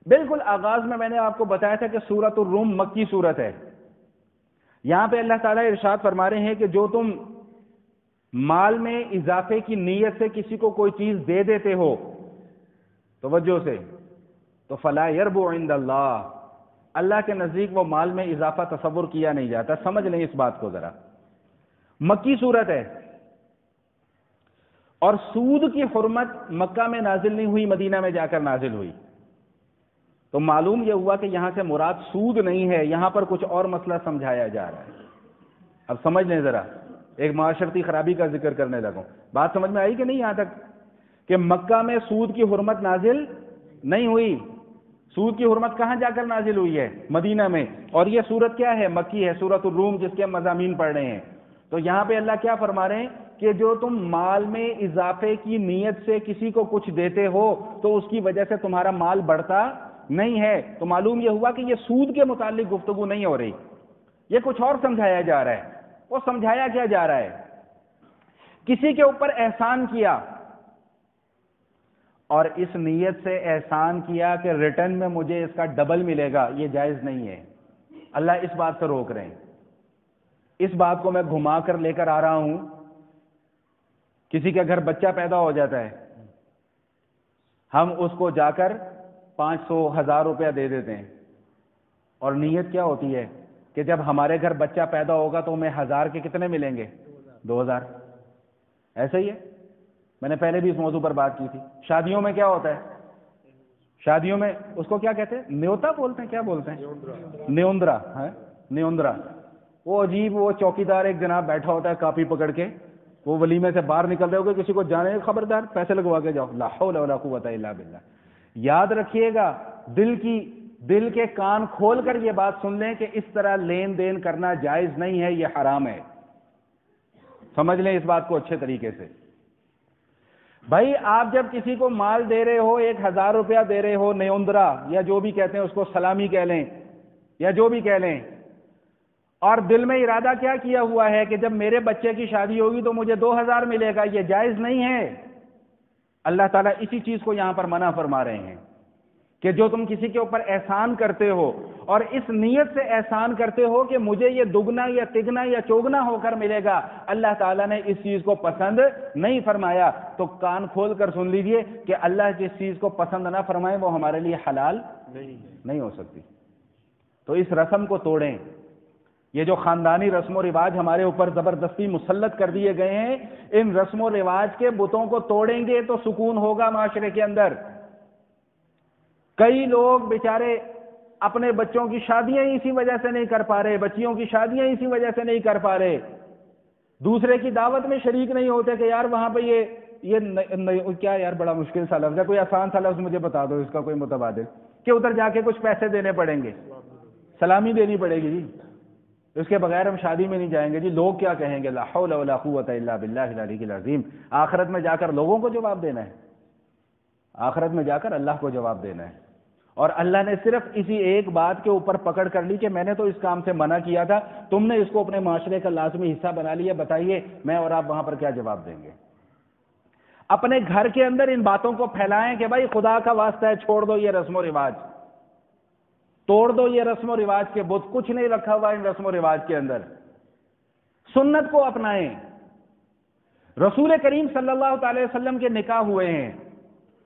بالکل آغاز میں نے آپ کو بتایا تھا کہ سورۃ الروم مکی سورت ہے. یہاں پہ اللہ تعالیٰ ارشاد فرما رہے ہیں کہ جو تم مال میں اضافے کی نیت سے کسی کو کوئی چیز دے دیتے ہو توجہ سے، تو فلا یربو عند اللہ، اللہ کے نزدیک وہ مال میں اضافہ تصور کیا نہیں جاتا. سمجھ لیں اس بات کو ذرا. مکی صورت ہے اور سود کی حرمت مکہ میں نازل نہیں ہوئی، مدینہ میں جا کر نازل ہوئی. تو معلوم یہ ہوا کہ یہاں سے مراد سود نہیں ہے، یہاں پر کچھ اور مسئلہ سمجھایا جا رہا ہے. اب سمجھ لیں ذرا، ایک معاشرتی خرابی کا ذکر کرنے لگوں. بات سمجھ میں آئی کہ نہیں یہاں تک کہ مکہ میں سود کی حرمت نازل نہیں ہوئی؟ سود کی حرمت کہاں جا کر نازل ہوئی ہے؟ مدینہ میں. اور یہ سورت کیا ہے؟ مکی ہے، سورۃ الروم، جس کے ہم مضامین پڑھ رہے ہیں. تو یہاں پہ اللہ کیا فرما رہے ہیں کہ جو تم مال میں اضافے کی نیت سے کسی کو کچھ دیتے ہو تو اس کی وجہ سے تمہارا مال بڑھتا نہیں ہے. تو معلوم یہ ہوا کہ یہ سود کے متعلق گفتگو نہیں ہو رہی، یہ کچھ اور سمجھایا جا رہا ہے. وہ سمجھایا کیا جا رہا ہے؟ کسی کے اوپر احسان کیا اور اس نیت سے احسان کیا کہ ریٹرن میں مجھے اس کا ڈبل ملے گا، یہ جائز نہیں ہے. اللہ اس بات سے روک رہے ہیں. اس بات کو میں گھما کر لے کر آ رہا ہوں. کسی کے گھر بچہ پیدا ہو جاتا ہے، ہم اس کو جا کر 500 1000 روپیہ دے دیتے ہیں، اور نیت کیا ہوتی ہے کہ جب ہمارے گھر بچہ پیدا ہوگا تو ہمیں 1000 کے کتنے ملیں گے؟ 2000. ایسا ہی ہے. میں نے پہلے بھی اس موضوع پر بات کی تھی. شادیوں میں کیا ہوتا ہے؟ شادیوں میں اس کو کیا کہتے ہیں؟ نیوتا بولتے ہیں، کیا بولتے ہیں؟ نیوندرا ہے، نیوندرا. وہ عجیب، وہ چوکیدار ایک جناب بیٹھا ہوتا ہے کاپی پکڑ کے، وہ ولیمے سے باہر نکل رہے ہو گے، کسی کو جانے خبردار پیسے لگوا کے جاؤ. لا حول ولا قوت الا باللہ. یاد رکھیے گا، دل کے کان کھول کر یہ بات سن لیں کہ اس طرح لین دین کرنا جائز نہیں ہے، یہ حرام ہے. سمجھ لیں اس بات کو اچھے طریقے سے. بھائی آپ جب کسی کو مال دے رہے ہو، 1000 روپیہ دے رہے ہو، نیوندرا یا جو بھی کہتے ہیں اس کو، سلامی کہہ لیں یا جو بھی کہہ لیں، اور دل میں ارادہ کیا کیا ہوا ہے کہ جب میرے بچے کی شادی ہوگی تو مجھے 2000 ملے گا، یہ جائز نہیں ہے. اللہ تعالیٰ اسی چیز کو یہاں پر منع فرما رہے ہیں کہ جو تم کسی کے اوپر احسان کرتے ہو اور اس نیت سے احسان کرتے ہو کہ مجھے یہ دگنا یا تگنا یا چوگنا ہو کر ملے گا، اللہ تعالیٰ نے اس چیز کو پسند نہیں فرمایا. تو کان کھول کر سن لیجئے کہ اللہ جس چیز کو پسند نہ فرمائے وہ ہمارے لیے حلال نہیں ہو سکتی. تو اس رسم کو توڑیں. یہ جو خاندانی رسم و رواج ہمارے اوپر زبردستی مسلط کر دیے گئے ہیں، ان رسم و رواج کے بتوں کو توڑیں گے تو سکون ہوگا معاشرے کے اندر. کئی لوگ بیچارے اپنے بچوں کی شادیاں اسی وجہ سے نہیں کر پا رہے، بچیوں کی شادیاں اسی وجہ سے نہیں کر پا رہے، دوسرے کی دعوت میں شریک نہیں ہوتے کہ یار وہاں پہ یہ کیا یار بڑا مشکل سا لفظ ہے، کوئی آسان سا لفظ مجھے بتا دو اس کا کوئی متبادل، کہ ادھر جا کے کچھ پیسے دینے پڑیں گے، سلامی دینی پڑے گی جی، اس کے بغیر ہم شادی میں نہیں جائیں گے جی، لوگ کیا کہیں گے؟ لا حول ولا قوت الا باللہ العلی العظیم. آخرت میں جا کر لوگوں کو جواب دینا ہے، آخرت میں جا کر اللہ کو جواب دینا ہے. اور اللہ نے صرف اسی ایک بات کے اوپر پکڑ کر لی کہ میں نے تو اس کام سے منع کیا تھا، تم نے اس کو اپنے معاشرے کا لازمی حصہ بنا لیا، بتائیے میں اور آپ وہاں پر کیا جواب دیں گے؟ اپنے گھر کے اندر ان باتوں کو پھیلائیں کہ بھائی خدا کا واسطہ ہے چھوڑ دو یہ رسم و رواج، توڑ دو یہ رسم و رواج کے بت، کچھ نہیں رکھا ہوا ان رسم و رواج کے اندر. سنت کو اپنائیں. رسول کریم صلی اللہ تعالی وسلم کے نکاح ہوئے ہیں،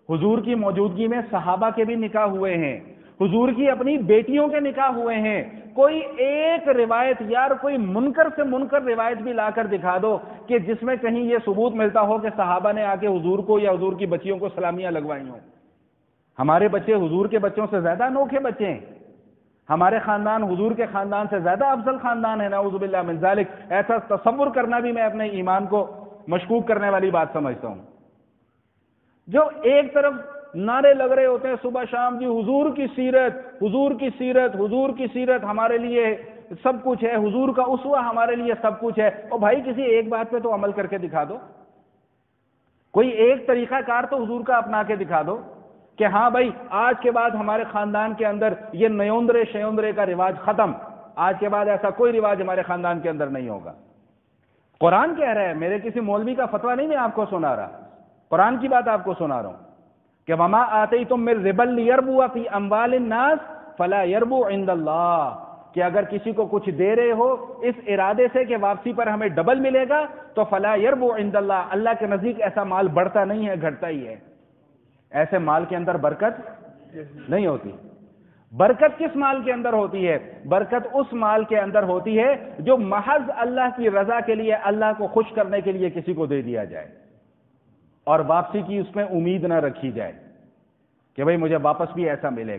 حضور کی موجودگی میں صحابہ کے بھی نکاح ہوئے ہیں، حضور کی اپنی بیٹیوں کے نکاح ہوئے ہیں. کوئی ایک روایت یار کوئی منکر سے منکر روایت بھی لا کر دکھا دو کہ جس میں کہیں یہ ثبوت ملتا ہو کہ صحابہ نے آ کے حضور کو یا حضور کی بچیوں کو سلامیاں لگوائی ہوں. ہمارے بچے حضور کے بچوں سے زیادہ انوکھے بچے ہیں، ہمارے خاندان حضور کے خاندان سے زیادہ افضل خاندان ہے، نعوذ باللہ من ذالک. ایسا تصور کرنا بھی میں اپنے ایمان کو مشکوک کرنے والی بات سمجھتا ہوں. جو ایک طرف نعرے لگ رہے ہوتے ہیں صبح شام جی حضور کی سیرت، حضور کی سیرت، حضور کی سیرت ہمارے لیے سب کچھ ہے، حضور کا اسوہ ہمارے لیے سب کچھ ہے. اور بھائی کسی ایک بات پہ تو عمل کر کے دکھا دو، کوئی ایک طریقہ کار تو حضور کا اپنا کے دکھا دو کہ ہاں بھائی آج کے بعد ہمارے خاندان کے اندر یہ نیوندرے شیوندرے کا رواج ختم، آج کے بعد ایسا کوئی رواج ہمارے خاندان کے اندر نہیں ہوگا. قرآن کہہ رہا ہے، میرے کسی مولوی کا فتویٰ نہیں میں آپ کو سنا رہا، قرآن کی بات آپ کو سنا رہا ہوں. کہ وما آتیتم من ربا لیربو فی اموال الناس فلا یربو عند اللہ، کہ اگر کسی کو کچھ دے رہے ہو اس ارادے سے کہ واپسی پر ہمیں ڈبل ملے گا تو فلا یربو عند اللہ، اللہ کے نزدیک ایسا مال بڑھتا نہیں ہے، گھٹتا ہی ہے. ایسے مال کے اندر برکت نہیں ہوتی. برکت کس مال کے اندر ہوتی ہے؟ برکت اس مال کے اندر ہوتی ہے جو محض اللہ کی رضا کے لیے، اللہ کو خوش کرنے کے لیے کسی کو دے دیا جائے اور واپسی کی اس میں امید نہ رکھی جائے کہ بھئی مجھے واپس بھی ایسا ملے گا.